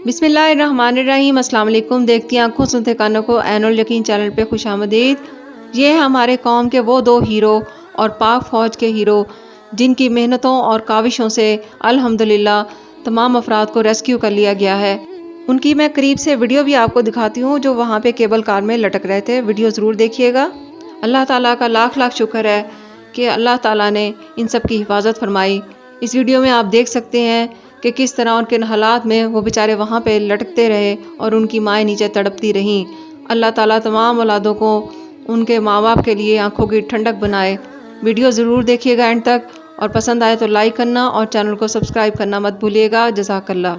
बिस्मिल्लाहिर्रहमानिर्रहीम। अस्सलाम वालेकुम। देखती आंखों सुनते कानों को ऐनुल यकीन चैनल पे खुशामदीद। ये है हमारे कौम के वो दो हीरो और पाक फ़ौज के हीरो जिनकी मेहनतों और काविशों से अल्हम्दुलिल्लाह तमाम अफराद को रेस्क्यू कर लिया गया है। उनकी मैं करीब से वीडियो भी आपको दिखाती हूँ जो वहाँ पे केबल कार में लटक रहे थे। वीडियो ज़रूर देखिएगा। अल्लाह ताला का लाख लाख शुक्र है कि अल्लाह ताला ने इन सब की हिफाजत फरमाई। इस वीडियो में आप देख सकते हैं कि किस तरह उनके हालात में वो बेचारे वहाँ पे लटकते रहे और उनकी माएँ नीचे तड़पती रहीं। अल्लाह ताला तमाम औलादों को उनके माँ बाप के लिए आंखों की ठंडक बनाए। वीडियो ज़रूर देखिएगा एंड तक, और पसंद आए तो लाइक करना और चैनल को सब्सक्राइब करना मत भूलिएगा। जज़ाकल्लाह।